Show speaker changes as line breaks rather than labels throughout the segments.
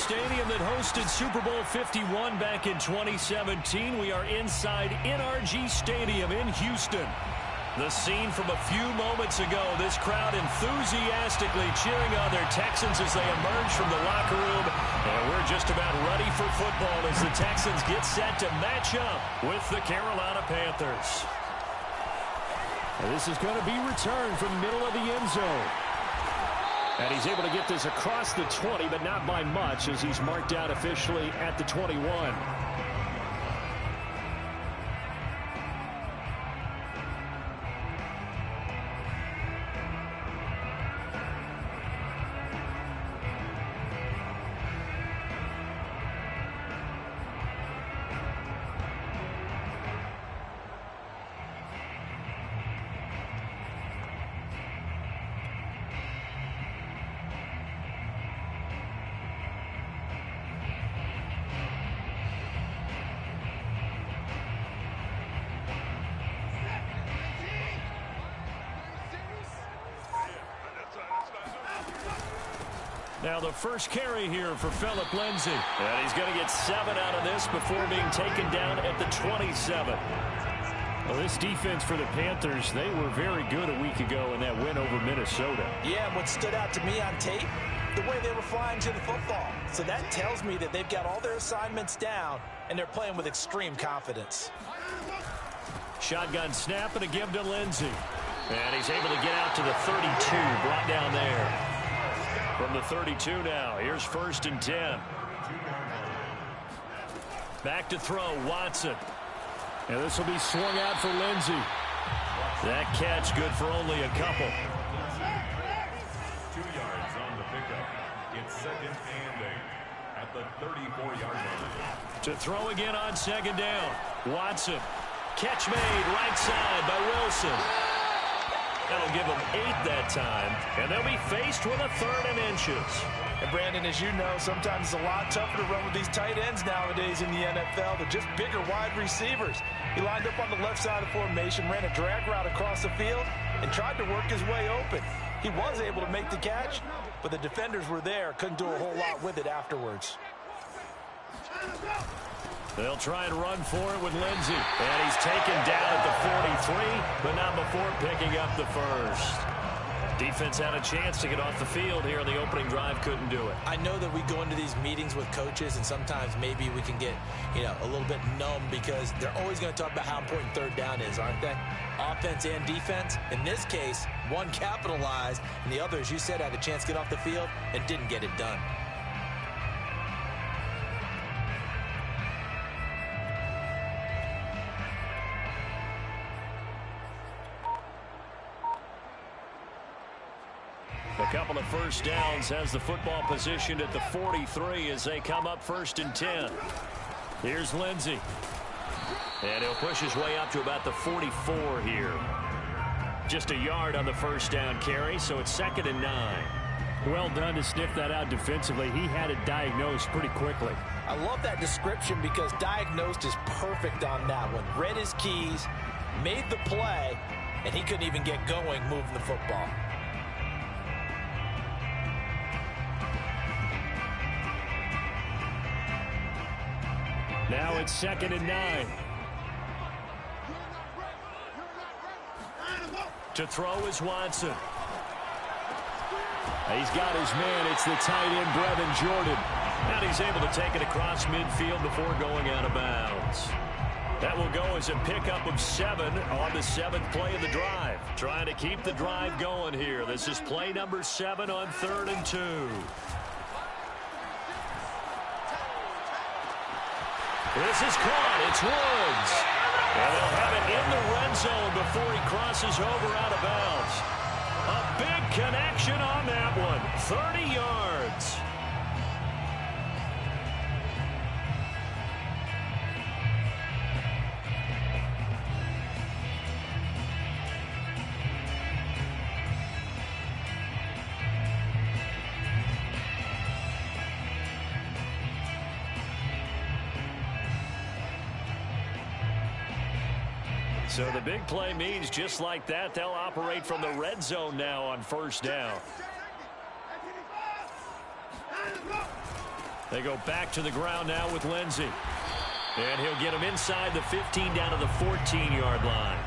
stadium that hosted Super Bowl 51 back in 2017. We are inside NRG Stadium in Houston. The scene from a few moments ago, this crowd enthusiastically cheering on their Texans as they emerge from the locker room. And we're just about ready for football as the Texans get set to match up with the Carolina Panthers. And this is going to be returned from the middle of the end zone. And he's able to get this across the 20, but not by much as he's marked out officially at the 21. Now the first carry here for Phillip Lindsay. And he's going to get 7 out of this before being taken down at the 27. Well, this defense for the Panthers, they were very good a week ago in that win over Minnesota.
Yeah, and what stood out to me on tape, the way they were flying to the football. So that tells me that they've got all their assignments down, and they're playing with extreme confidence.
Shotgun snap and a give to Lindsay. And he's able to get out to the 32, brought down there. From the 32 now, here's 1st and 10. Back to throw, Watson. And this will be swung out for Lindsay. That catch good for only a couple.
2 yards on the pickup. It's 2nd and 8 at the 34-yard line.
To throw again on 2nd down. Watson. Catch made right side by Wilson. That'll give them 8 that time, and they'll be faced with a 3rd and inches.
And Brandon, as you know, sometimes it's a lot tougher to run with these tight ends nowadays in the NFL. They're just bigger wide receivers. He lined up on the left side of the formation, ran a drag route across the field, and tried to work his way open. He was able to make the catch, but the defenders were there, couldn't do a whole lot with it afterwards.
They'll try and run for it with Lindsay. And he's taken down at the 43, but not before picking up the first. Defense had a chance to get off the field here in the opening drive, couldn't do it.
I know that we go into these meetings with coaches, and sometimes maybe we can get, a little bit numb because they're always going to talk about how important 3rd down is, aren't they? Offense and defense. In this case, one capitalized, and the other, as you said, had a chance to get off the field and didn't get it done.
A couple of first downs has the football positioned at the 43 as they come up 1st and 10. Here's Lindsay. And he'll push his way up to about the 44 here. Just a yard on the first down carry, so it's 2nd and 9. Well done to sniff that out defensively. He had it diagnosed pretty quickly.
I love that description because diagnosed is perfect on that one. Read his keys, made the play, and he couldn't even get going moving the football.
Now it's 2nd and 9. To throw is Watson. He's got his man. It's the tight end, Brevin Jordan. And he's able to take it across midfield before going out of bounds. That will go as a pickup of 7 on the 7th play of the drive. Trying to keep the drive going here. This is play number 7 on 3rd and 2. This is caught. It's Woods. And they'll have it in the red zone before he crosses over out of bounds. A big connection on that one. 30 yards. So the big play means just like that, they'll operate from the red zone now on 1st down. They go back to the ground now with Lindsey. And he'll get him inside the 15 down to the 14-yard line.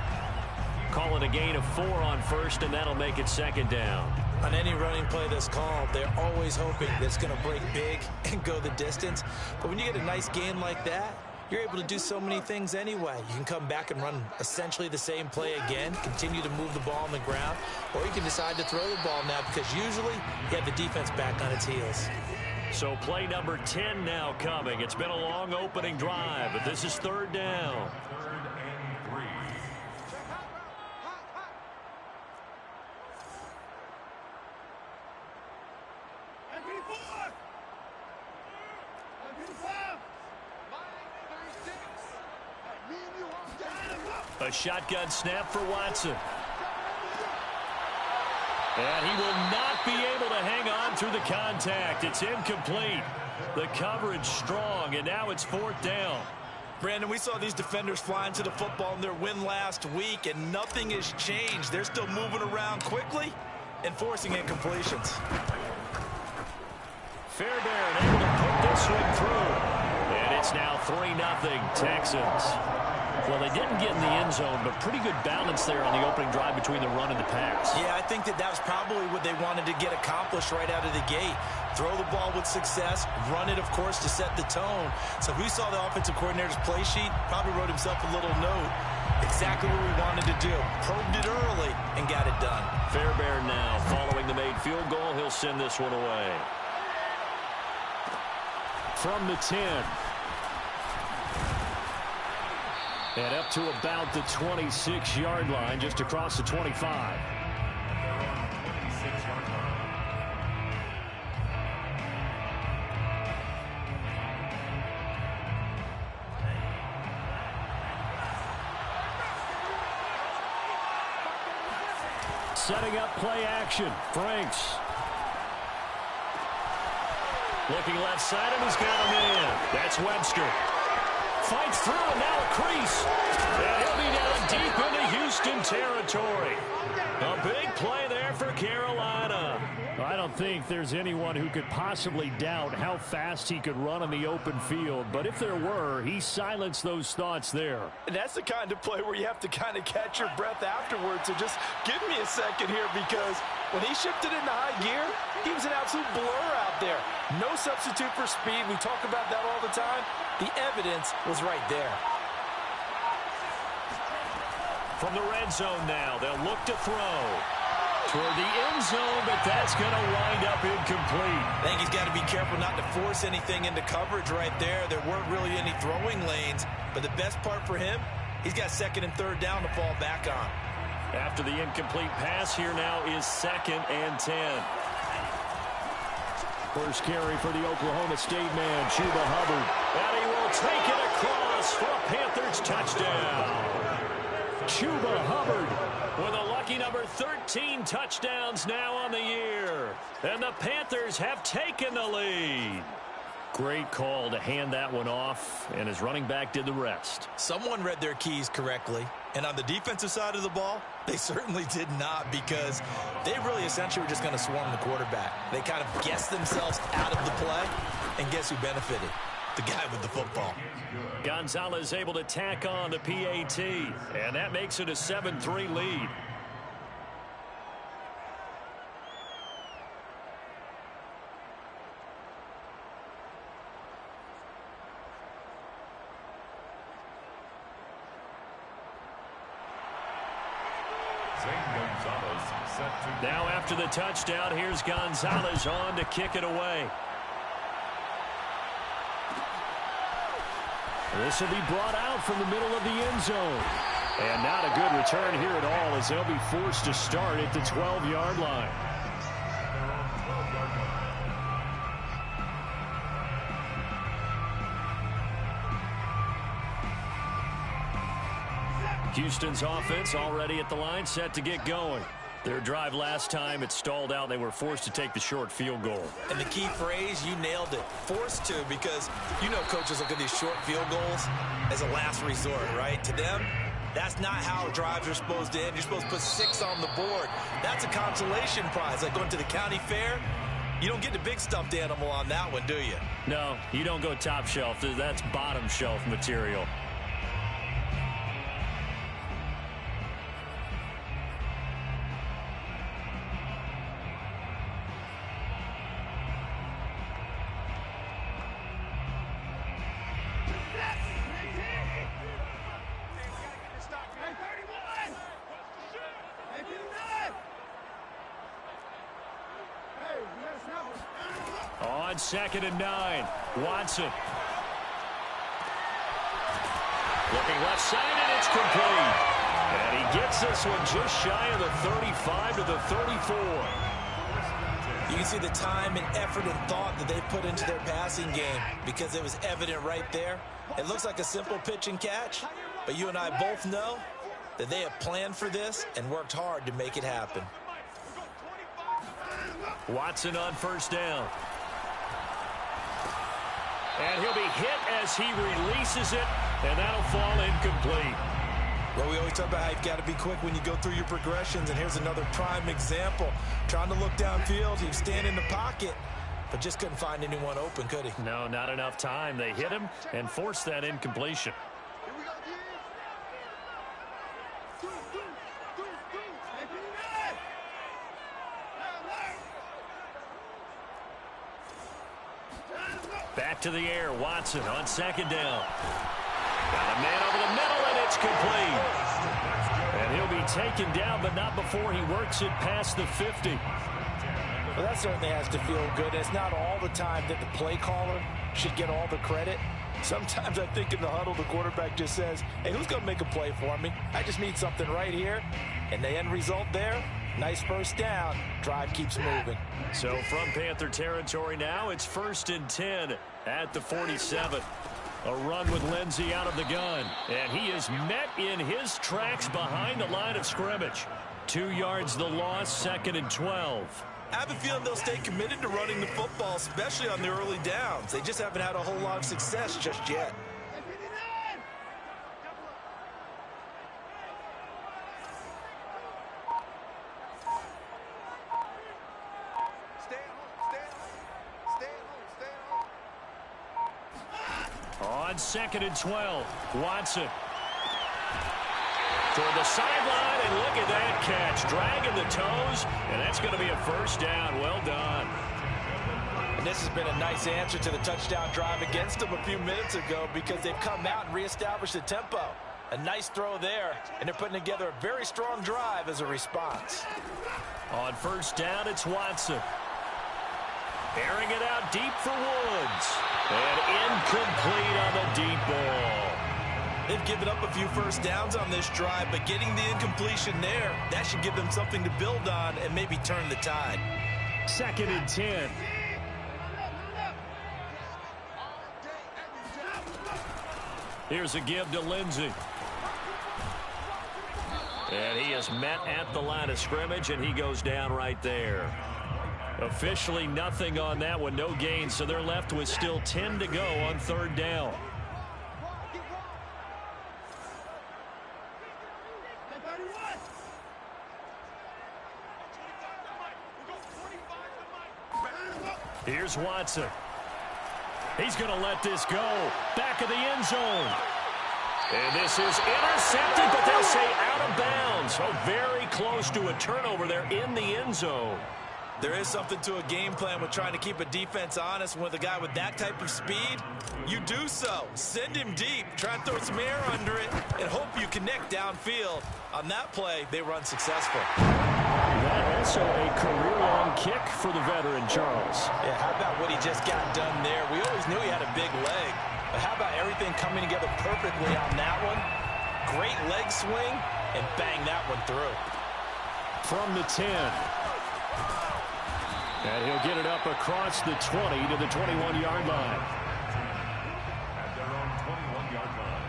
Call it a gain of 4 on first, and that'll make it second down.
On any running play that's called, they're always hoping that it's going to break big and go the distance. But when you get a nice gain like that, you're able to do so many things anyway. You can come back and run essentially the same play again, continue to move the ball on the ground, or you can decide to throw the ball now because usually you have the defense back on its heels.
So play number 10 now coming. It's been a long opening drive, but this is third down. A shotgun snap for Watson. And he will not be able to hang on through the contact. It's incomplete. The coverage strong, and now it's fourth down.
Brandon, we saw these defenders flying to the football in their win last week, and nothing has changed. They're still moving around quickly and forcing incompletions.
Fairbairn able to put this one through. And it's now 3-0 Texans. Well, they didn't get in the end zone, but pretty good balance there on the opening drive between the run and the pass.
Yeah, I think that was probably what they wanted to get accomplished right out of the gate. Throw the ball with success, run it, of course, to set the tone. So if we saw the offensive coordinator's play sheet, probably wrote himself a little note. Exactly what we wanted to do. Probed it early and got it done.
Fairbairn now following the made field goal. He'll send this one away. From the 10. And up to about the 26-yard line, just across the 25. Setting up play action. Franks. Looking left side, and he's got him in. That's Webster. Fights through, and now a crease. And he'll be down deep into Houston territory. A big play there for Carolina. I don't think there's anyone who could possibly doubt how fast he could run on the open field. But if there were, he silenced those thoughts there.
And that's the kind of play where you have to kind of catch your breath afterwards. So just give me a second here, because when he shifted into high gear, he was an absolute blur out there. No substitute for speed. We talk about that all the time. The evidence was right there.
From the red zone now, they'll look to throw. Toward the end zone, but that's going to wind up incomplete.
I think he's got to be careful not to force anything into coverage right there. There weren't really any throwing lanes, but the best part for him, he's got second and third down to fall back on.
After the incomplete pass, here now is 2nd and 10. First carry for the Oklahoma State man, Chuba Hubbard. And he will take it across for a Panthers touchdown. Chuba Hubbard with a lucky number 13 touchdowns now on the year. And the Panthers have taken the lead. Great call to hand that one off, and his running back did the rest.
Someone read their keys correctly, and on the defensive side of the ball, they certainly did not, because they really essentially were just going to swarm the quarterback. They kind of guessed themselves out of the play, and guess who benefited? The guy with the football.
Gonzalez able to tack on the PAT, and that makes it a 7-3 lead. Now after the touchdown, here's Gonzalez on to kick it away. This will be brought out from the middle of the end zone. And not a good return here at all, as they'll be forced to start at the 12-yard line. Houston's offense already at the line, set to get going. Their drive last time, it stalled out. They were forced to take the short field goal.
And the key phrase, you nailed it. Forced to, because you know coaches look at these short field goals as a last resort, right? To them, that's not how drives are supposed to end. You're supposed to put 6 on the board. That's a consolation prize. Like going to the county fair, You don't get the big stuffed animal on that one, do you?
No, you don't go top shelf. That's bottom shelf material. On 2nd and 9, Watson. Looking left side, and it's complete. And he gets this one just shy of the 35 to the 34.
You can see the time and effort and thought that they put into their passing game because it was evident right there. It looks like a simple pitch and catch, but you and I both know that they have planned for this and worked hard to make it happen.
Watson on 1st down. And he'll be hit as he releases it, and that'll fall incomplete.
Well, we always talk about how you've got to be quick when you go through your progressions, and here's another prime example. Trying to look downfield, he was standing in the pocket, but just couldn't find anyone open, could he?
No, not enough time. They hit him and forced that incompletion. Back to the air, Watson on 2nd down. Got a man over the middle, and it's complete. And he'll be taken down, but not before he works it past the 50.
Well, that certainly has to feel good. It's not all the time that the play caller should get all the credit. Sometimes I think in the huddle, the quarterback just says, hey, who's going to make a play for me? I just need something right here. And the end result there, nice 1st down. Drive keeps moving.
So from Panther territory now, it's 1st and 10 at the 47. A run with Lindsey out of the gun. And he is met in his tracks behind the line of scrimmage. 2 yards the loss, 2nd and 12.
I have a feeling they'll stay committed to running the football, especially on the early downs. They just haven't had a whole lot of success just yet.
On 2nd and 12, Watson. Toward the sideline, and look at that catch. Dragging the toes, and that's going to be a 1st down. Well done.
And this has been a nice answer to the touchdown drive against them a few minutes ago because they've come out and reestablished the tempo. A nice throw there, and they're putting together a very strong drive as a response.
On 1st down, it's Watson. Airing it out deep for Woods. And incomplete on the deep ball.
They've given up a few 1st downs on this drive, but getting the incompletion there, that should give them something to build on and maybe turn the tide.
2nd and 10. Here's a give to Lindsey. And he is met at the line of scrimmage, and he goes down right there. Officially nothing on that one, no gain, so they're left with still 10 to go on 3rd down. Here's Watson. He's going to let this go. Back of the end zone. And this is intercepted, but they'll say out of bounds. So very close to a turnover there in the end zone.
There is something to a game plan with trying to keep a defense honest. With a guy with that type of speed, you do so. Send him deep, try and throw some air under it, and hope you connect downfield. On that play, they run successful.
That also a career-long kick for the veteran, Charles.
Yeah, how about what he just got done there? We always knew he had a big leg, but how about everything coming together perfectly on that one? Great leg swing, and bang that one through.
From the 10. And he'll get it up across the 20 to the 21-yard line.
At their own 21-yard line.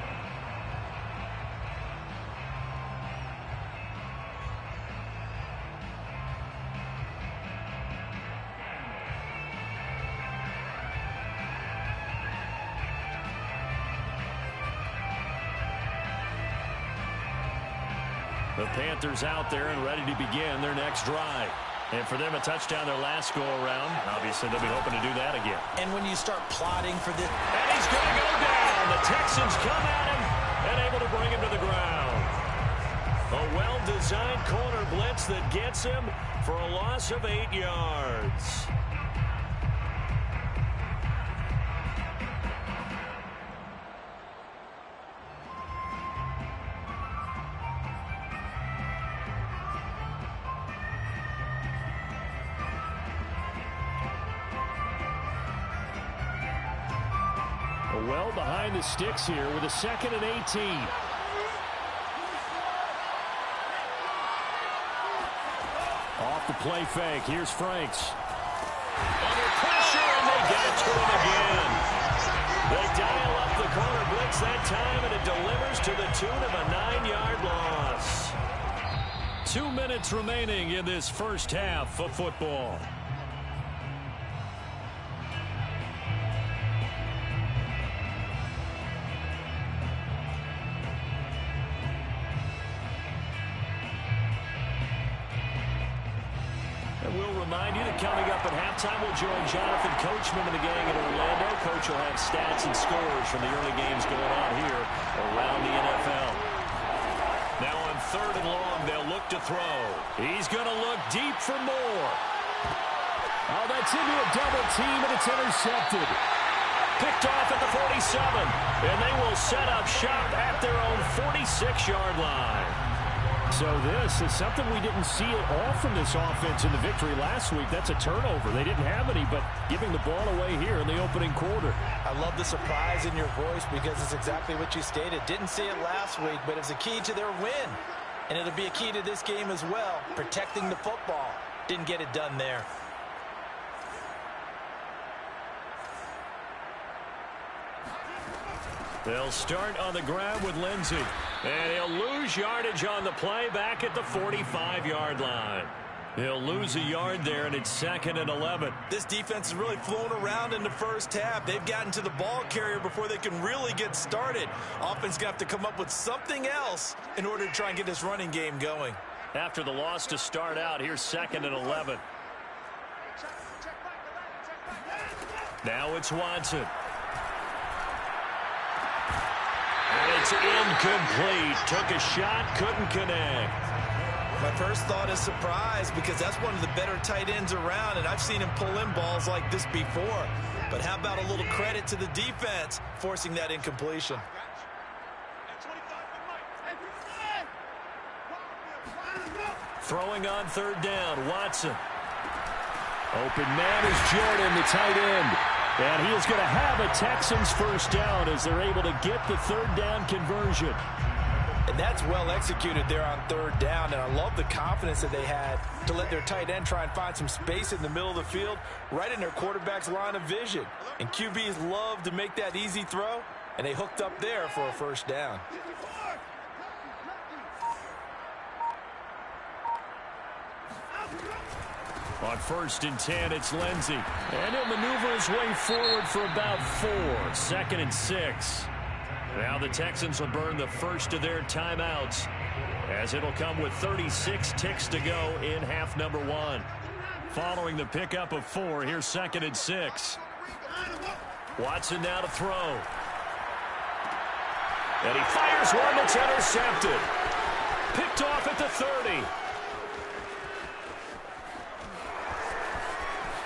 The Panthers out there and ready to begin their next drive. And for them, a touchdown their last go-around. Obviously, they'll be hoping to do that again.
And when you start plotting for this...
And he's going to go down. The Texans come at him and able to bring him to the ground. A well-designed corner blitz that gets him for a loss of 8 yards. Well behind the sticks here with a 2nd and 18. Off the play fake. Here's Franks. Under pressure, and they get to him again. They dial up the corner blitz that time, and it delivers to the tune of a 9-yard loss. 2 minutes remaining in this first half of football. Remind you that coming up at halftime, we'll join Jonathan Coachman and the gang in Orlando. Coach will have stats and scores from the early games going on here around the NFL. Now on 3rd and long, they'll look to throw. He's going to look deep for more. Oh, that's into a double team, and it's intercepted. Picked off at the 47, and they will set up shop at their own 46-yard line. So this is something we didn't see at all from this offense in the victory last week. That's a turnover. They didn't have any, but giving the ball away here in the opening quarter.
I love the surprise in your voice because it's exactly what you stated. Didn't see it last week, but it's a key to their win. And it'll be a key to this game as well, protecting the football. Didn't get it done there.
They'll start on the ground with Lindsey. And he'll lose yardage on the play back at the 45-yard line. He'll lose a yard there, and it's 2nd and 11.
This defense is really flown around in the first half. They've gotten to the ball carrier before they can really get started. Offense got to come up with something else in order to try and get this running game going.
After the loss to start out, here's 2nd and 11. Now it's Watson. And it's incomplete. Took a shot, couldn't connect.
My first thought is surprise because that's one of the better tight ends around, and I've seen him pull in balls like this before. But how about a little credit to the defense forcing that incompletion?
Throwing on 3rd down, Watson. Open man is Jordan, the tight end. And he is going to have a Texans first down as they're able to get the 3rd down conversion.
And that's well executed there on 3rd down. And I love the confidence that they had to let their tight end try and find some space in the middle of the field, right in their quarterback's line of vision. And QBs love to make that easy throw, and they hooked up there for a first down.
On 1st and 10, it's Lindsey. And he'll maneuver his way forward for about 4. 2nd and 6. Now the Texans will burn the first of their timeouts, as it'll come with 36 ticks to go in half number 1. Following the pickup of 4, here's 2nd and 6. Watson now to throw. And he fires one that's intercepted. Picked off at the 30.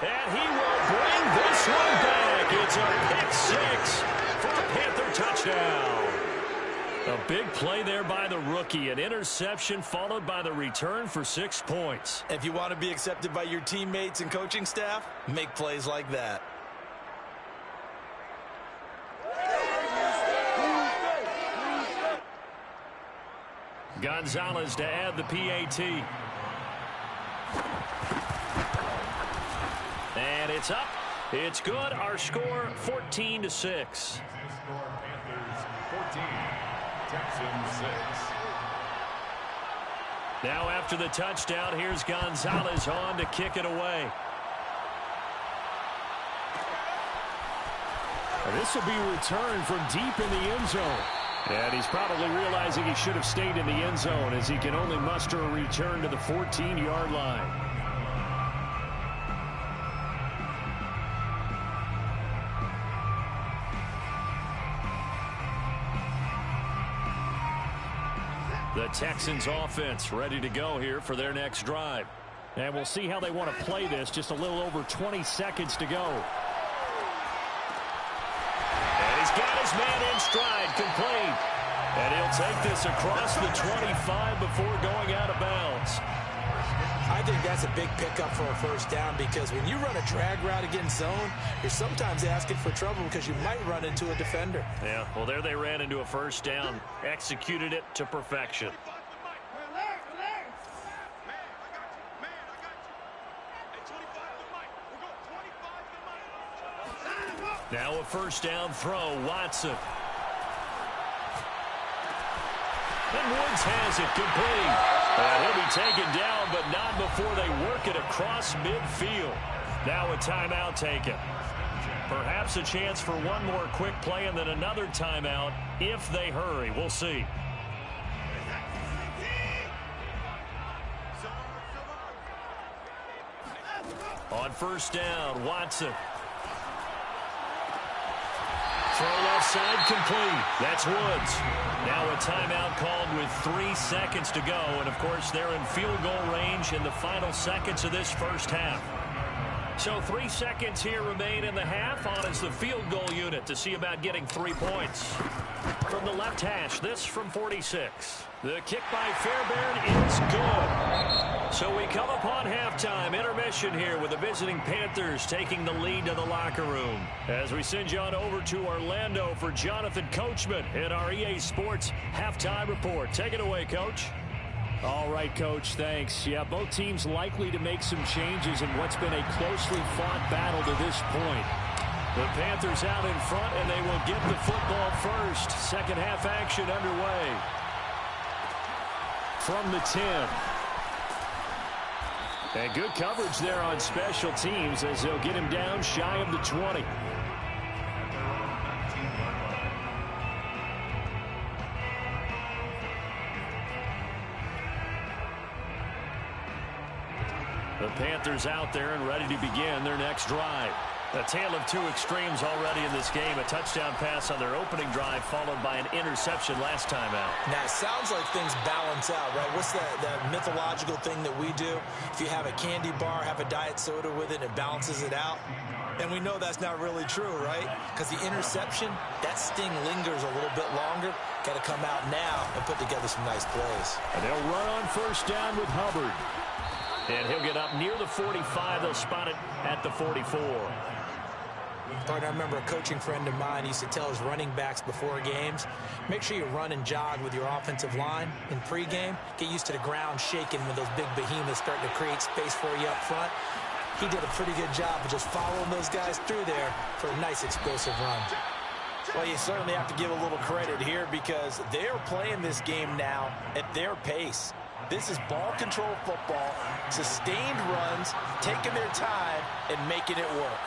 And he will bring this one back. It's a pick 6 for a Panther touchdown. A big play there by the rookie. An interception followed by the return for 6 points.
If you want to be accepted by your teammates and coaching staff, make plays like that.
Gonzalez to add the PAT. And it's up. It's good. Our score, 14-6.
Score Panthers 14, Texans 6.
Now after the touchdown, here's Gonzalez on to kick it away. This will be returned from deep in the end zone. And he's probably realizing he should have stayed in the end zone as he can only muster a return to the 14-yard line. The Texans offense ready to go here for their next drive. And we'll see how they want to play this. Just a little over 20 seconds to go. And he's got his man in stride, complete. And he'll take this across the 25 before going out of bounds.
I think that's a big pickup for a first down, because when you run a drag route against zone, you're sometimes asking for trouble because you might run into a defender.
Yeah, well, there they ran into a first down. Executed it to perfection. Now a first down throw, Watson. And Woods has it complete. And he'll be taken down, but not before they work it across midfield. Now a timeout taken. Perhaps a chance for one more quick play and then another timeout if they hurry. We'll see. On first down, Watson. Throw left side complete. That's Woods. Now a timeout called with 3 seconds to go. And, of course, they're in field goal range in the final seconds of this first half. So 3 seconds here remain in the half. On is the field goal unit to see about getting 3 points. From the left hash, this from 46. The kick by Fairbairn is good. So we come upon halftime intermission here with the visiting Panthers taking the lead to the locker room. As we send you on over to Orlando for Jonathan Coachman in our EA Sports halftime report. Take it away, Coach.
All right, Coach, thanks. Yeah, both teams likely to make some changes in what's been a closely fought battle to this point.
The Panthers out in front, and they will get the football first. Second half action underway. From the 10. And good coverage there on special teams as they'll get him down shy of the 20. The Panthers out there and ready to begin their next drive. A tale of two extremes already in this game. A touchdown pass on their opening drive followed by an interception last time out.
Now, it sounds like things balance out, right? What's that mythological thing that we do? If you have a candy bar, have a diet soda with it, it balances it out. And we know that's not really true, right? Because the interception, that sting lingers a little bit longer. Got to come out now and put together some nice plays.
And they'll run on first down with Hubbard. And he'll get up near the 45. They'll spot it at the 44.
Partner, I remember a coaching friend of mine used to tell his running backs before games, make sure you run and jog with your offensive line in pregame. Get used to the ground shaking when those big behemoths start to create space for you up front. He did a pretty good job of just following those guys through there for a nice explosive run. Well, you certainly have to give a little credit here because they're playing this game now at their pace. This is ball control football, sustained runs, taking their time and making it work.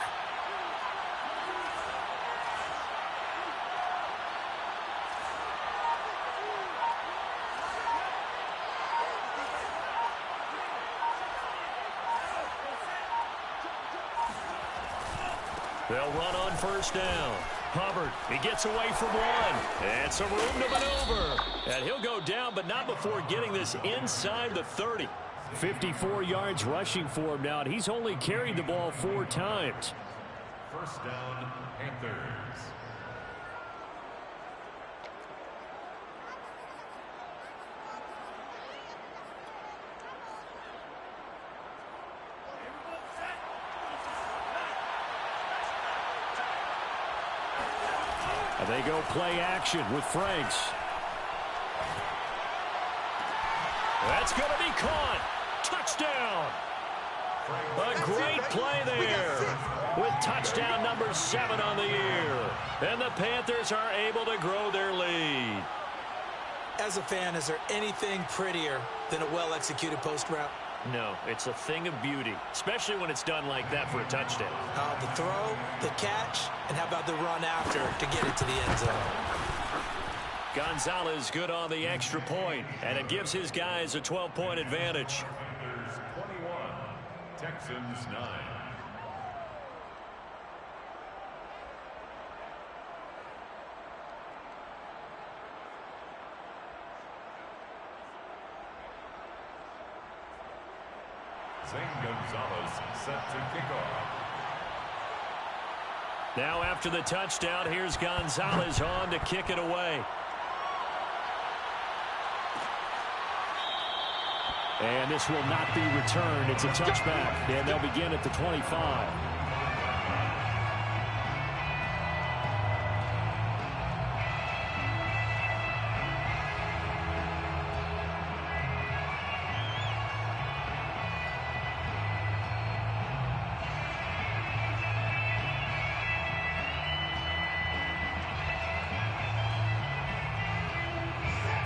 They'll run on first down. Hubbard, he gets away from one. And some room to maneuver. And he'll go down, but not before getting this inside the 30. 54 yards rushing for him now, and he's only carried the ball 4 times.
First down, Panthers.
And they go play action with Franks. That's going to be caught. Touchdown. A great play there with touchdown number 7 on the year. And the Panthers are able to grow their lead.
As a fan, is there anything prettier than a well-executed post route?
No, it's a thing of beauty, especially when it's done like that for a touchdown.
The throw, the catch, and how about the run after to get it to the end zone?
Gonzalez good on the extra point, and it gives his guys a 12-point advantage.
Panthers 21, Texans 9. Gonzalez set to kick off.
Now after the touchdown, here's Gonzalez on to kick it away.
And this will not be returned. It's a touchback, and they'll begin at the 25.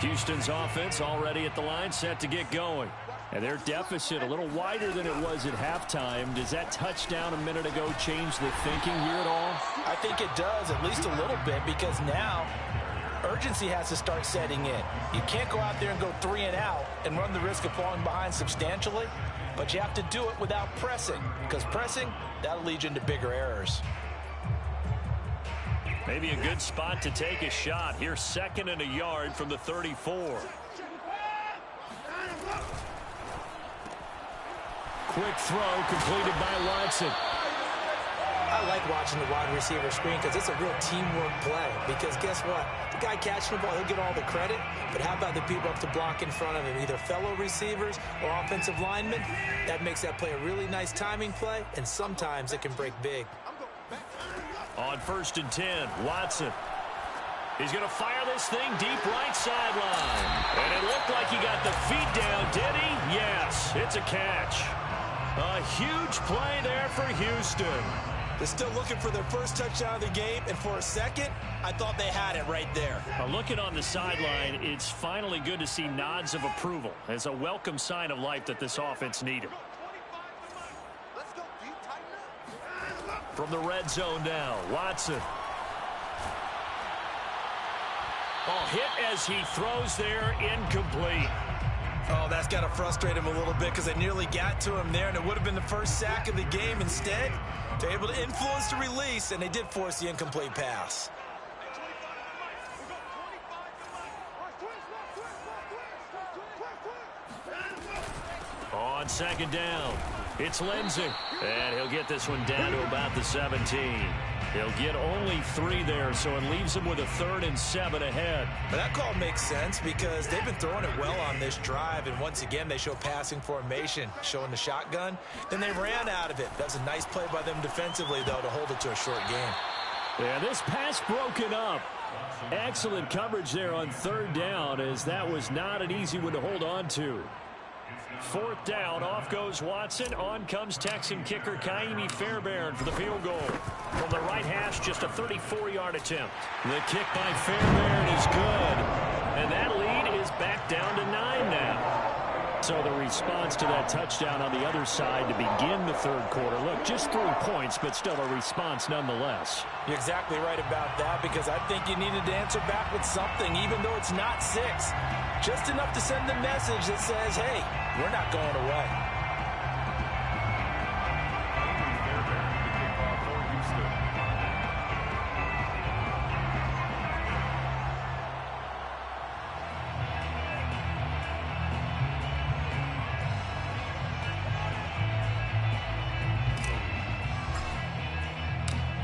Houston's offense already at the line, set to get going. And their deficit a little wider than it was at halftime. Does that touchdown a minute ago change the thinking here at all?
I think it does, at least a little bit, because now urgency has to start setting in. You can't go out there and go 3 and out and run the risk of falling behind substantially, but you have to do it without pressing, because pressing, that'll lead you into bigger errors.
Maybe a good spot to take a shot. Here's 2nd and a yard from the 34. Quick throw completed by Watson.
I like watching the wide receiver screen because it's a real teamwork play. Because guess what? The guy catching the ball, he'll get all the credit. But how about the people up to block in front of him? Either fellow receivers or offensive linemen. That makes that play a really nice timing play. And sometimes it can break big.
On 1st and 10, Watson. He's going to fire this thing deep right sideline. And it looked like he got the feet down, did he? Yes, it's a catch. A huge play there for Houston.
They're still looking for their first touchdown of the game, and for a second, I thought they had it right there.
Looking on the sideline, it's finally good to see nods of approval. It's a welcome sign of life that this offense needed. From the red zone now, Watson. Oh, hit as he throws there, incomplete.
Oh, that's got to frustrate him a little bit because they nearly got to him there, and it would have been the first sack of the game. Instead, they're able to influence the release, and they did force the incomplete pass.
On 2nd down, it's Lindsey. And he'll get this one down to about the 17. He'll get only 3 there, so it leaves him with a 3rd and 7 ahead.
But that call makes sense because they've been throwing it well on this drive, and once again, they show passing formation, showing the shotgun. Then they ran out of it. That's a nice play by them defensively, though, to hold it to a short game.
Yeah, this pass broken up. Excellent coverage there on 3rd down, as that was not an easy one to hold on to. 4th down, off goes Watson. On comes Texan kicker Kaimi Fairbairn for the field goal. From the right hash, just a 34-yard attempt. The kick by Fairbairn is good. And that lead is back down to 9 now. So the response to that touchdown on the other side to begin the 3rd quarter. Look, just 3 points, but still a response nonetheless.
You're exactly right about that because I think you needed to answer back with something, even though it's not 6. Just enough to send the message that says, hey, we're not going away.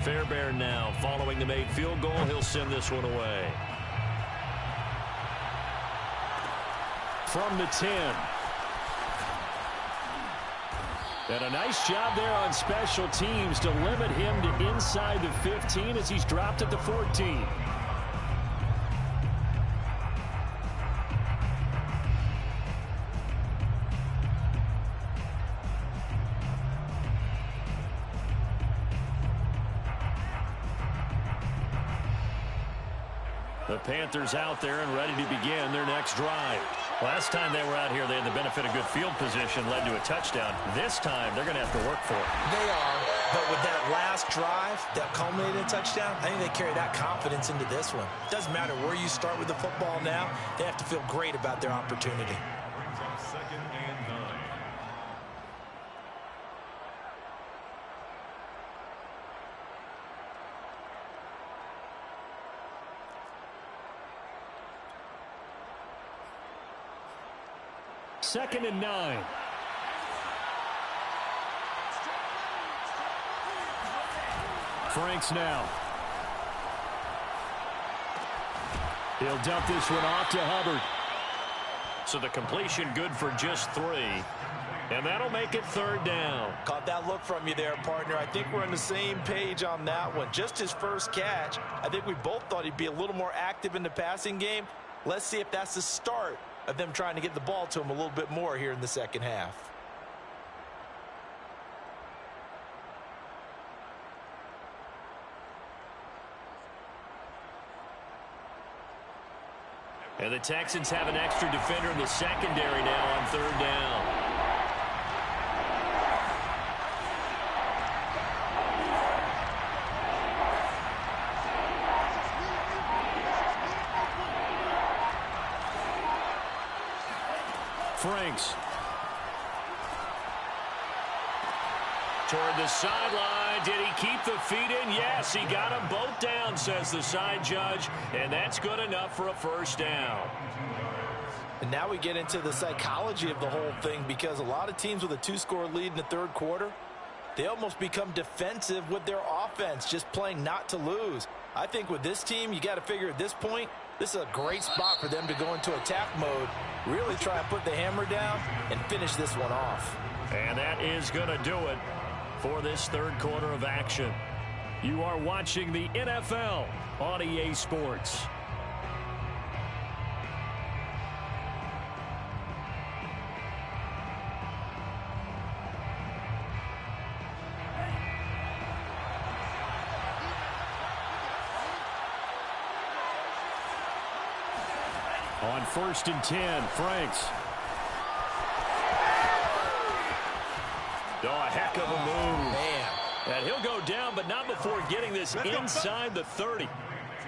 Fairbairn now following the made field goal. He'll send this one away. From the 10. And a nice job there on special teams to limit him to inside the 15 as he's dropped at the 14. The Panthers out there and ready to begin their next drive. Last time they were out here, they had the benefit of good field position, led to a touchdown. This time, they're going to have to work for it.
They are, but with that last drive that culminated in a touchdown, I think they carry that confidence into this one. It doesn't matter where you start with the football now. They have to feel great about their opportunity.
Brings up 2nd and 9.
Second and 9. Franks now. He'll dump this one off to Hubbard. So the completion good for just 3. And that'll make it 3rd down.
Caught that look from you there, partner. I think we're on the same page on that one. Just his first catch. I think we both thought he'd be a little more active in the passing game. Let's see if that's the start of them trying to get the ball to him a little bit more here in the second half.
And the Texans have an extra defender in the secondary now on 3rd down. Franks. Toward the sideline. Did he keep the feet in? Yes, he got them both down, says the side judge. And that's good enough for a 1st down.
And now we get into the psychology of the whole thing, because a lot of teams with a 2-score lead in the 3rd quarter, they almost become defensive with their offense, just playing not to lose. I think with this team, you got to figure at this point, this is a great spot for them to go into attack mode, really try and put the hammer down and finish this one off.
And that is going to do it for this 3rd quarter of action. You are watching the NFL on EA Sports. On 1st and 10, Franks. Oh, a heck of a move.
Man.
And he'll go down, but not before getting this inside the 30.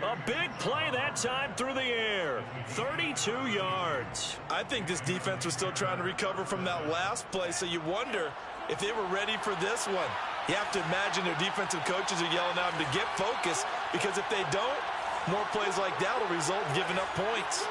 A big play that time through the air. 32 yards.
I think this defense was still trying to recover from that last play, so you wonder if they were ready for this one. You have to imagine their defensive coaches are yelling at them to get focused, because if they don't, more plays like that will result in giving up points.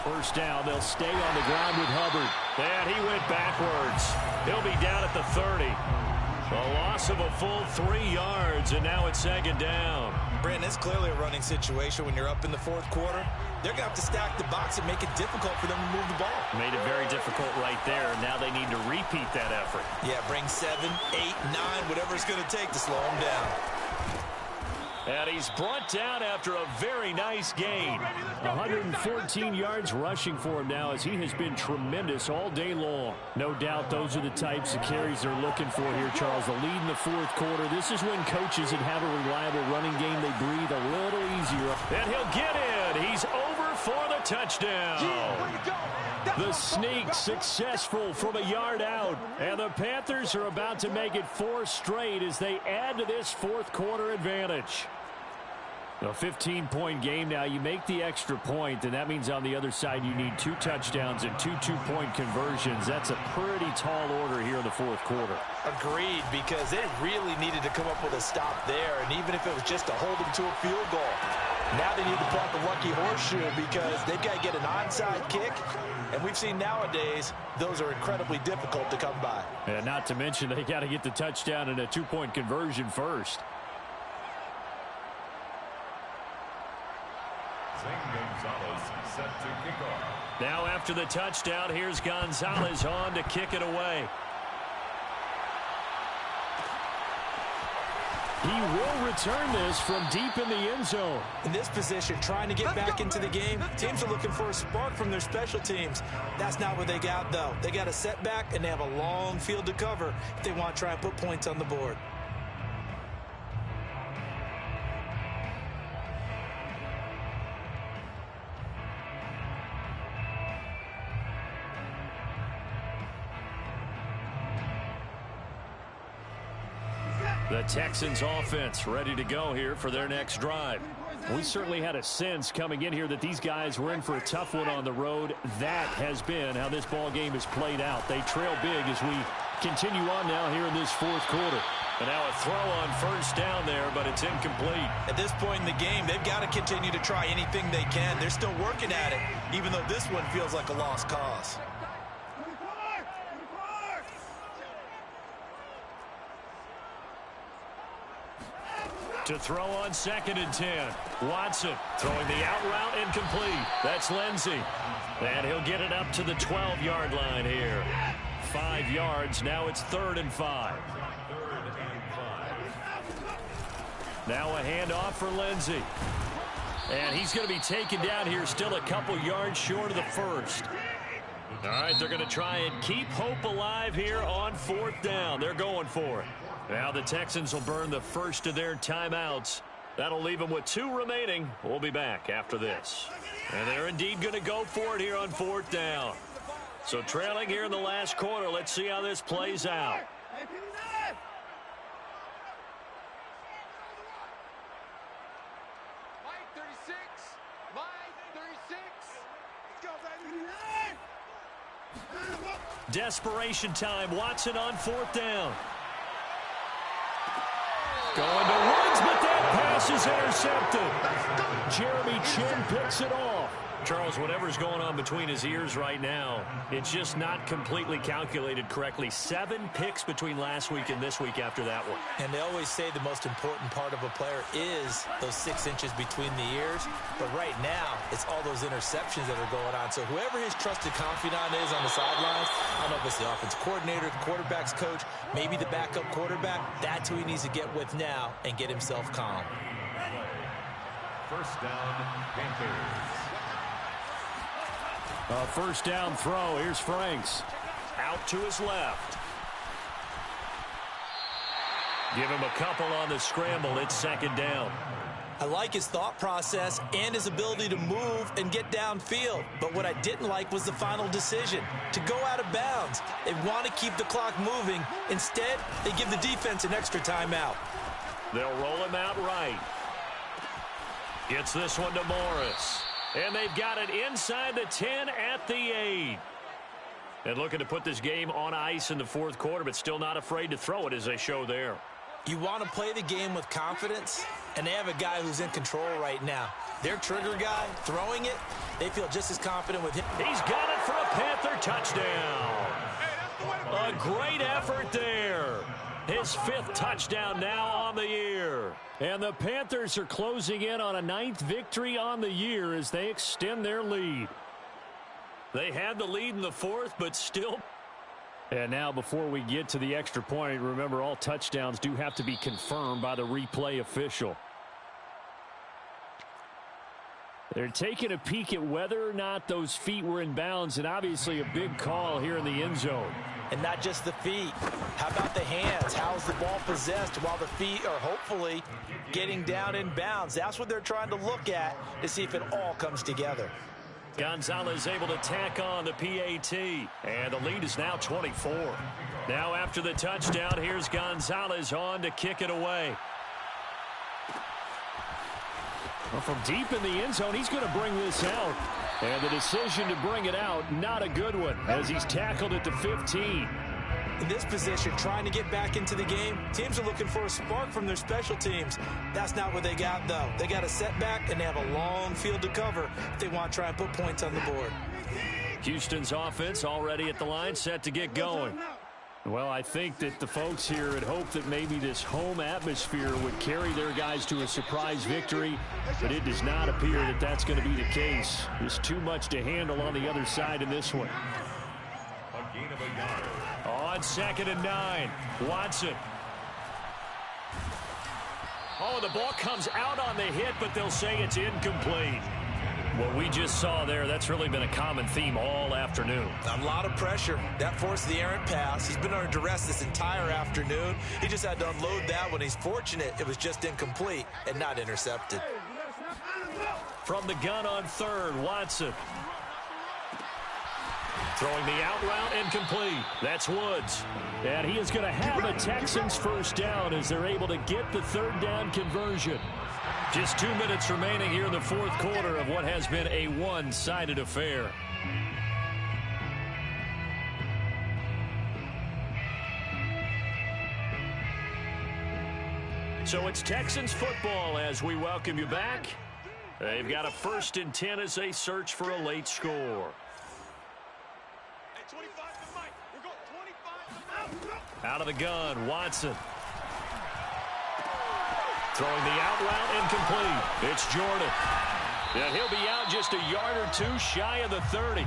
First down, they'll stay on the ground with Hubbard. And he went backwards. He'll be down at the 30. A loss of a full 3 yards, and now it's 2nd down.
Brandon, it's clearly a running situation when you're up in the 4th quarter. They're going to have to stack the box and make it difficult for them to move the ball.
Made it very difficult right there. Now they need to repeat that effort.
Yeah, bring 7, 8, 9, whatever it's going to take to slow them down.
And he's brought down after a very nice gain. 114 yards rushing for him now, as he has been tremendous all day long. No doubt those are the types of carries they're looking for here, Charles. The lead in the 4th quarter. This is when coaches that have a reliable running game, they breathe a little easier. And he'll get in. He's over for the touchdown. The sneak successful from a yard out. And the Panthers are about to make it 4 straight as they add to this 4th quarter advantage. A 15-point game now. You make the extra point, and that means on the other side you need 2 touchdowns and 2 two-point conversions. That's a pretty tall order here in the 4th quarter.
Agreed, because they really needed to come up with a stop there, and even if it was just to hold them to a field goal. Now they need to pull out the lucky horseshoe, because they've got to get an onside kick, and we've seen nowadays those are incredibly difficult to come by.
And not to mention they got to get the touchdown and a 2-point conversion first.
Set to kick off.
Now after the touchdown, here's Gonzalez on to kick it away. He will return this from deep in the end zone.
In this position, trying to get back into the game, teams are looking for a spark from their special teams. That's not what they got, though. They got a setback, and they have a long field to cover if they want to try and put points on the board.
The Texans offense ready to go here for their next drive. We certainly had a sense coming in here that these guys were in for a tough one on the road. That has been how this ball game has played out. They trail big as we continue on now here in this 4th quarter. And now a throw on first down there, but it's incomplete.
At this point in the game, they've got to continue to try anything they can. They're still working at it, even though this one feels like a lost cause.
To throw on 2nd and 10. Watson throwing the out route incomplete. That's Lindsey. And he'll get it up to the 12-yard line here. 5 yards. Now it's 3rd and 5. Now a handoff for Lindsey. And he's going to be taken down here, still a couple yards short of the first. All right, they're going to try and keep hope alive here on 4th down. They're going for it. Now the Texans will burn the first of their timeouts. That'll leave them with 2 remaining. We'll be back after this. And they're indeed going to go for it here on 4th down. So trailing here in the last quarter. Let's see how this plays out. Desperation time. Watson on 4th down. Going to Woods, but that pass is intercepted. Jeremy Chin picks it off. Charles, whatever's going on between his ears right now, it's just not completely calculated correctly. 7 picks between last week and this week after that one.
And they always say the most important part of a player is those 6 inches between the ears. But right now, it's all those interceptions that are going on. So whoever his trusted confidant is on the sidelines, I don't know if it's the offensive coordinator, the quarterback's coach, maybe the backup quarterback, that's who he needs to get with now and get himself calm.
First down, Panthers.
A first down throw. Here's Franks. Out to his left. Give him a couple on the scramble. It's 2nd down.
I like his thought process and his ability to move and get downfield. But what I didn't like was the final decision, to go out of bounds. They want to keep the clock moving. Instead, they give the defense an extra timeout.
They'll roll him out right. Gets this one to Morris. And they've got it inside the 10 at the 8. And looking to put this game on ice in the 4th quarter, but still not afraid to throw it as they show there.
You want to play the game with confidence, and they have a guy who's in control right now. Their trigger guy, throwing it, they feel just as confident with him.
He's got it for a Panther touchdown. A great effort there. His 5th touchdown now on the year. And the Panthers are closing in on a 9th victory on the year as they extend their lead. They had the lead in the 4th, but still. And now before we get to the extra point, remember all touchdowns do have to be confirmed by the replay official. They're taking a peek at whether or not those feet were in bounds, and obviously a big call here in the end zone.
And not just the feet. How about the hands? How's the ball possessed while the feet are hopefully getting down in bounds? That's what they're trying to look at to see if it all comes together.
Gonzalez able to tack on the PAT, and the lead is now 24. Now after the touchdown, here's Gonzalez on to kick it away. Well, from deep in the end zone, he's going to bring this out. And the decision to bring it out, not a good one, as he's tackled at the 15.
In this position, trying to get back into the game, teams are looking for a spark from their special teams. That's not what they got, though. They got a setback, and they have a long field to cover if they want to try and put points on the board.
Houston's offense already at the line, set to get going. Well, I think that the folks here had hoped that maybe this home atmosphere would carry their guys to a surprise victory, but it does not appear that that's going to be the case. There's too much to handle on the other side in this one.
A gain of a yard.
On 2nd and 9, Watson. Oh, the ball comes out on the hit, but they'll say it's incomplete. What we just saw there, that's really been a common theme all afternoon.
A lot of pressure. That forced the errant pass. He's been under duress this entire afternoon. He just had to unload that one. He's fortunate it was just incomplete and not intercepted.
From the gun on 3rd, Watson. Throwing the out route incomplete. That's Woods. And he is going to have a Texans first down as they're able to get the 3rd down conversion. Just 2 minutes remaining here in the 4th quarter of what has been a one-sided affair. So it's Texans football as we welcome you back. They've got a 1st and 10 as they search for a late score. Out of the gun, Watson. Throwing the out route incomplete. It's Jordan. And he'll be out just a yard or two shy of the 30.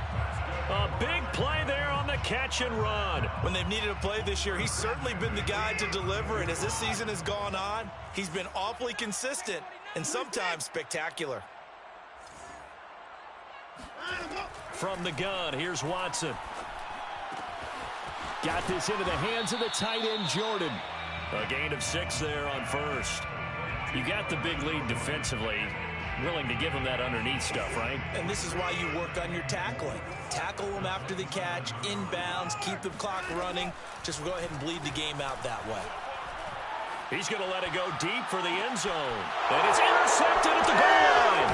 A big play there on the catch and run.
When they've needed a play this year, he's certainly been the guy to deliver. And as this season has gone on, he's been awfully consistent and sometimes spectacular.
From the gun, here's Watson. Got this into the hands of the tight end, Jordan. A gain of 6 there on first. You got the big lead defensively. Willing to give him that underneath stuff, right?
And this is why you work on your tackling. Tackle them after the catch, inbounds, keep the clock running. Just go ahead and bleed the game out that way.
He's going to let it go deep for the end zone. And it's intercepted at the goal line.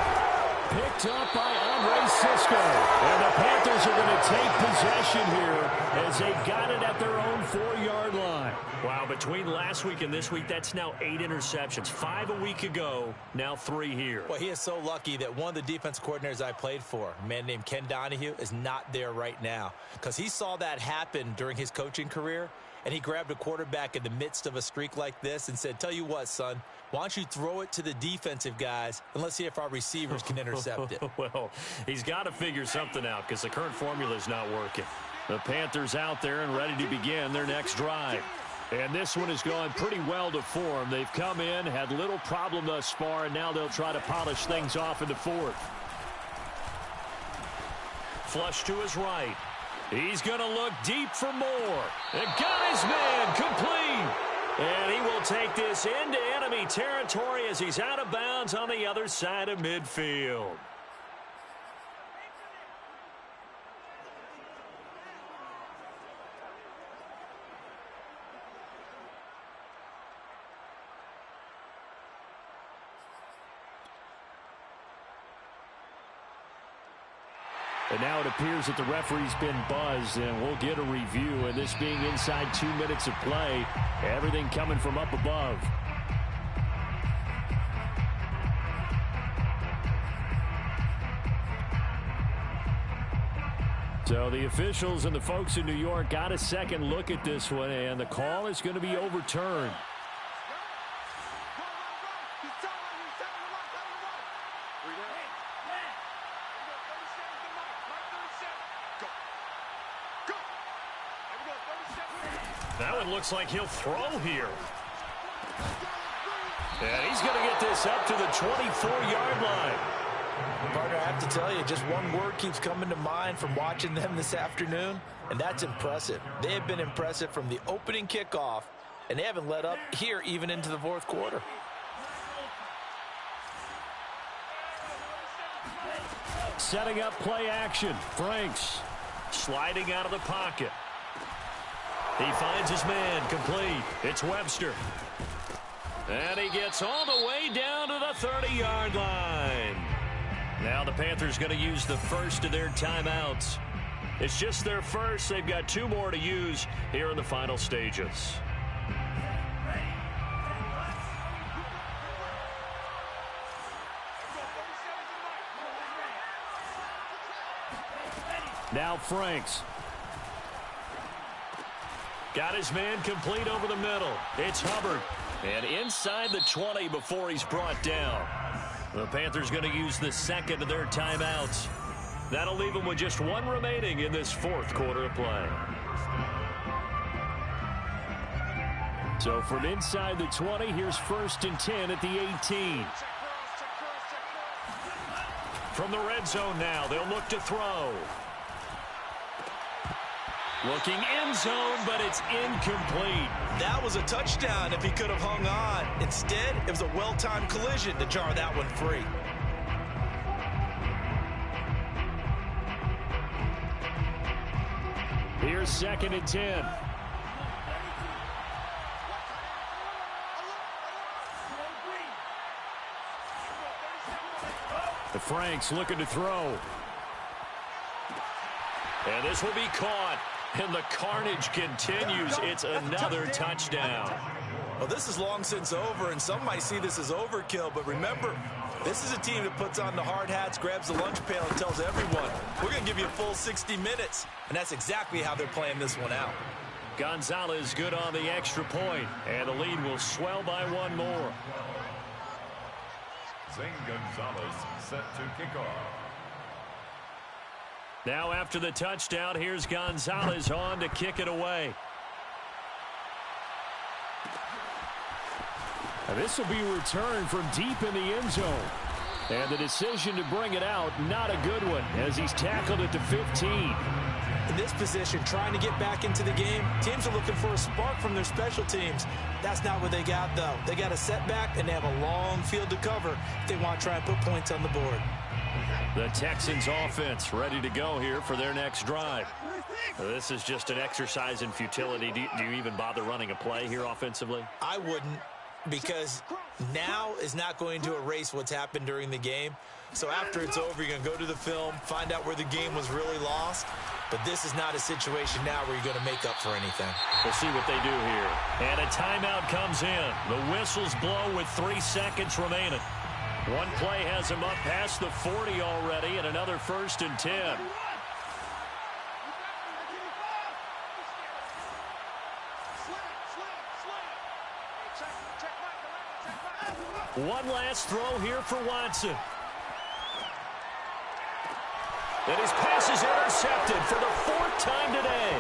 Picked up by Andre Cisco. And the Panthers are going to take possession here as they've got it at their own 4-yard line. Wow, between last week and this week, that's now 8 interceptions. 5 a week ago, now 3 here.
Well, he is so lucky that one of the defense coordinators I played for, a man named Ken Donahue, is not there right now. Because he saw that happen during his coaching career, and he grabbed a quarterback in the midst of a streak like this and said, tell you what, son, why don't you throw it to the defensive guys, and let's see if our receivers can intercept it.
Well, he's got to figure something out because the current formula is not working. The Panthers out there and ready to begin their next drive. And this one has gone pretty well to form. They've come in, had little problem thus far, and now they'll try to polish things off in the 4th. Flush to his right. He's going to look deep for more. And got his man complete. And he will take this into enemy territory as he's out of bounds on the other side of midfield. And now it appears that the referee's been buzzed, and we'll get a review. And this being inside 2 minutes of play, everything coming from up above. So the officials and the folks in New York got a second look at this one, and the call is going to be overturned. That one looks like he'll throw here. And he's going to get this up to the 24-yard line.
Partner, I have to tell you, just one word keeps coming to mind from watching them this afternoon, and that's impressive. They have been impressive from the opening kickoff, and they haven't let up here even into the 4th quarter.
Setting up play action. Franks sliding out of the pocket. He finds his man complete. It's Webster. And he gets all the way down to the 30-yard line. Now the Panthers going to use the first of their timeouts. It's just their first. They've got 2 more to use here in the final stages. Now Franks. Got his man complete over the middle. It's Hubbard. And inside the 20 before he's brought down. The Panthers going to use the second of their timeouts. That'll leave them with just 1 remaining in this 4th quarter of play. So from inside the 20, here's 1st and 10 at the 18. From the red zone now, they'll look to throw. Looking end zone, but it's incomplete.
That was a touchdown if he could have hung on. Instead, it was a well-timed collision to jar that one free.
Here's 2nd and 10. The Franks looking to throw. And this will be caught. And the carnage continues. It's another touchdown.
Well, this is long since over, and some might see this as overkill, but remember, this is a team that puts on the hard hats, grabs the lunch pail, and tells everyone, we're going to give you a full 60 minutes. And that's exactly how they're playing this one out.
Gonzalez good on the extra point, and the lead will swell by one more.
Zane Gonzalez set to kick off.
Now after the touchdown, here's Gonzalez on to kick it away. And this will be returned from deep in the end zone. And the decision to bring it out, not a good one, as he's tackled it to 15.
In this position, trying to get back into the game, teams are looking for a spark from their special teams. That's not what they got, though. They got a setback, and they have a long field to cover if they want to try and put points on the board.
The Texans offense ready to go here for their next drive. This is just an exercise in futility. Do you even bother running a play here offensively?
I wouldn't, because now is not going to erase what's happened during the game. So after it's over, you're going to go to the film, find out where the game was really lost. But this is not a situation now where you're going to make up for anything.
We'll see what they do here. And a timeout comes in. The whistles blow with 3 seconds remaining. One play has him up past the 40 already, and another 1st and 10. One last throw here for Watson. And his pass is intercepted for the 4th time today.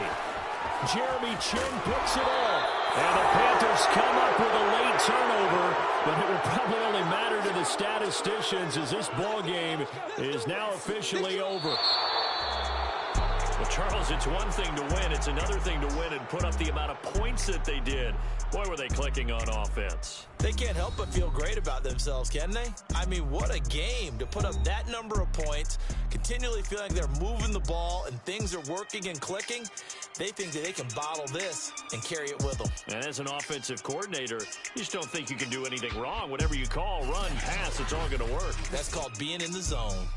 Jeremy Chin picks it off. And the Panthers come up with a late turnover, but it will probably only matter to the statisticians as this ball game is now officially over. Well, Charles, it's one thing to win. It's another thing to win and put up the amount of points that they did. Boy, were they clicking on offense.
They can't help but feel great about themselves, can they? I mean, what a game to put up that number of points, continually feeling like they're moving the ball and things are working and clicking. They think that they can bottle this and carry it with them.
And as an offensive coordinator, you just don't think you can do anything wrong. Whatever you call, run, pass, it's all going to work.
That's called being in the zone.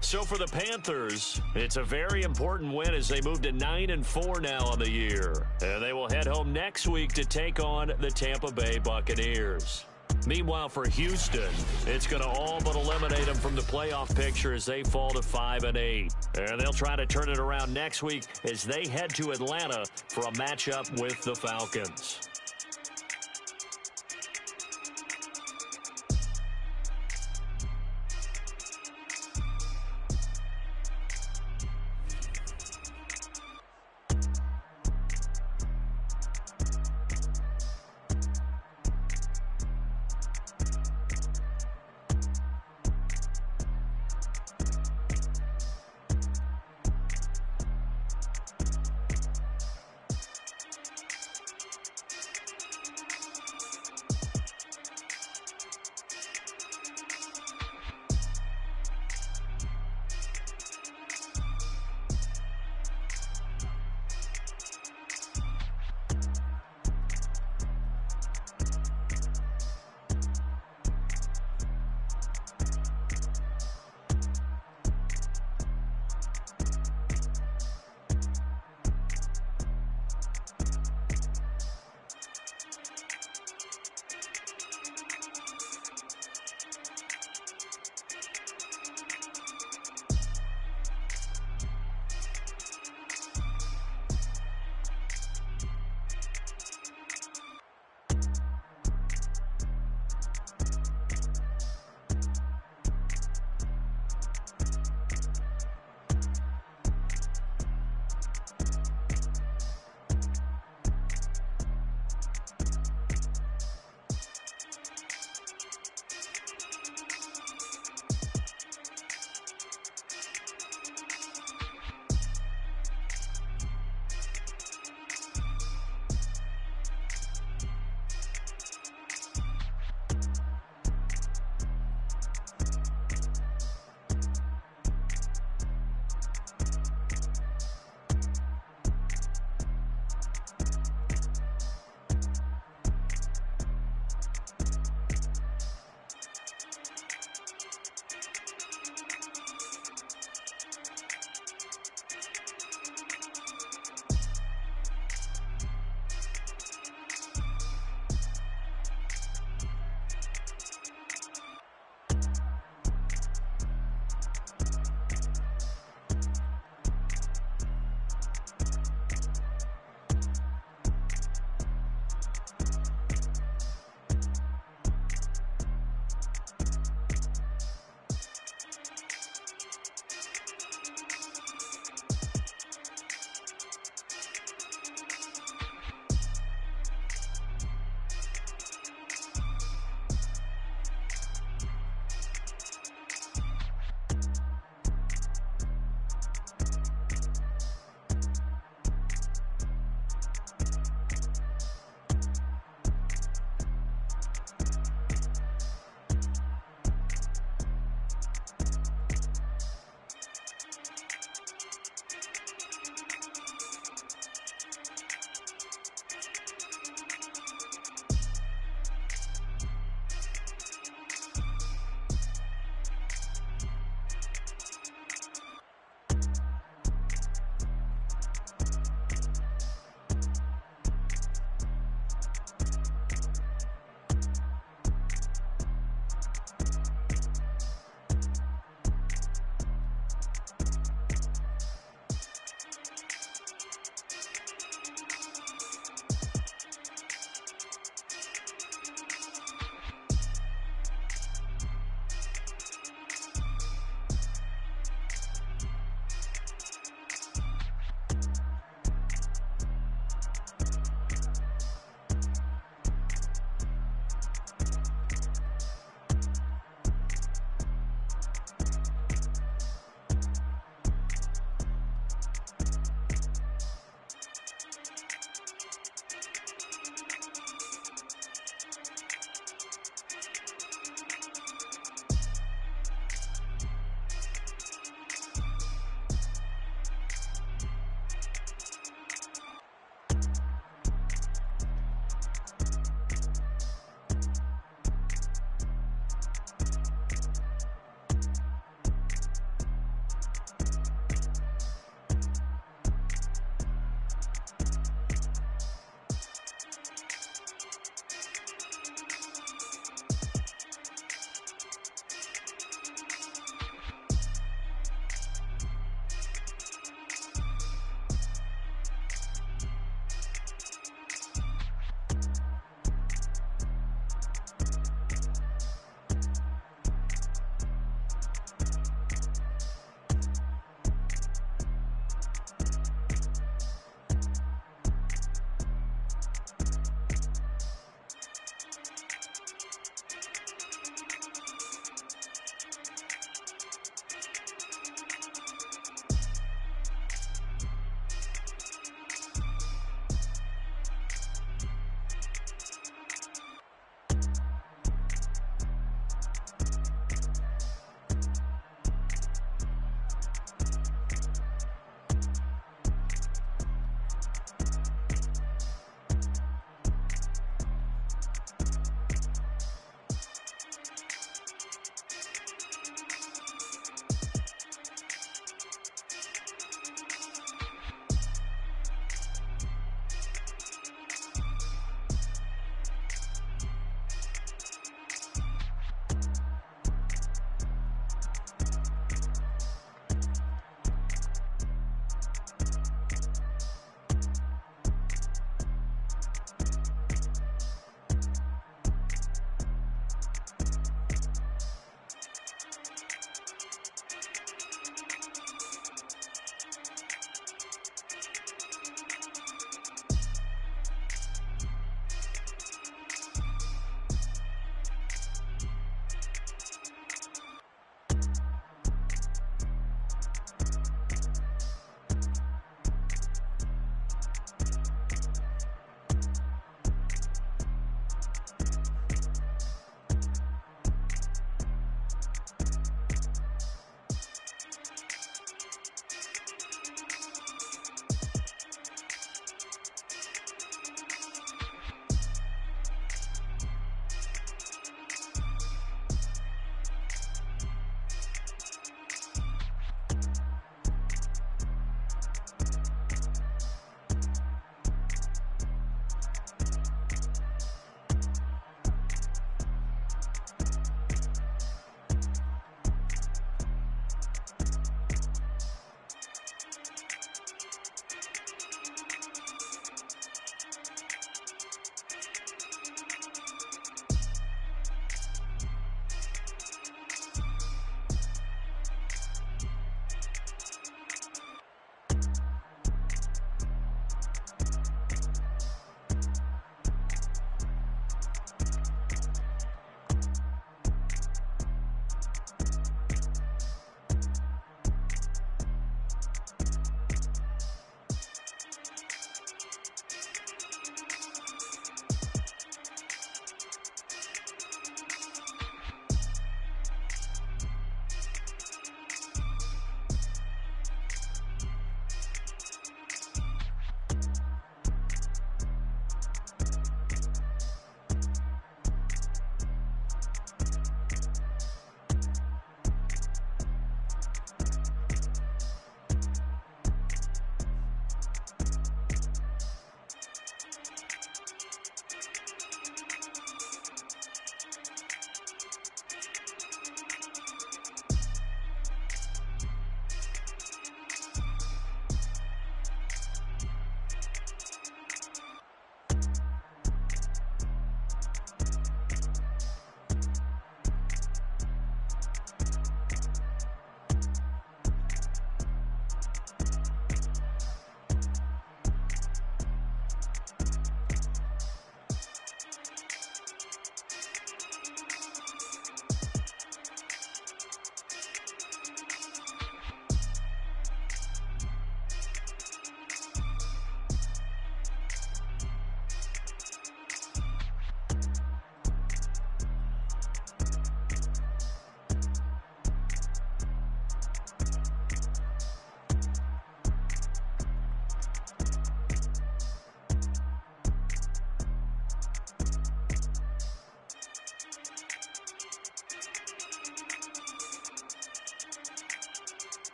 So for the Panthers, it's a very important win as they move to 9-4 now on the year. And they will head home next week to take on the Tampa Bay Buccaneers. Meanwhile, for Houston, it's going to all but eliminate them from the playoff picture as they fall to 5-8. And they'll try to turn it around next week as they head to Atlanta for a matchup with the Falcons.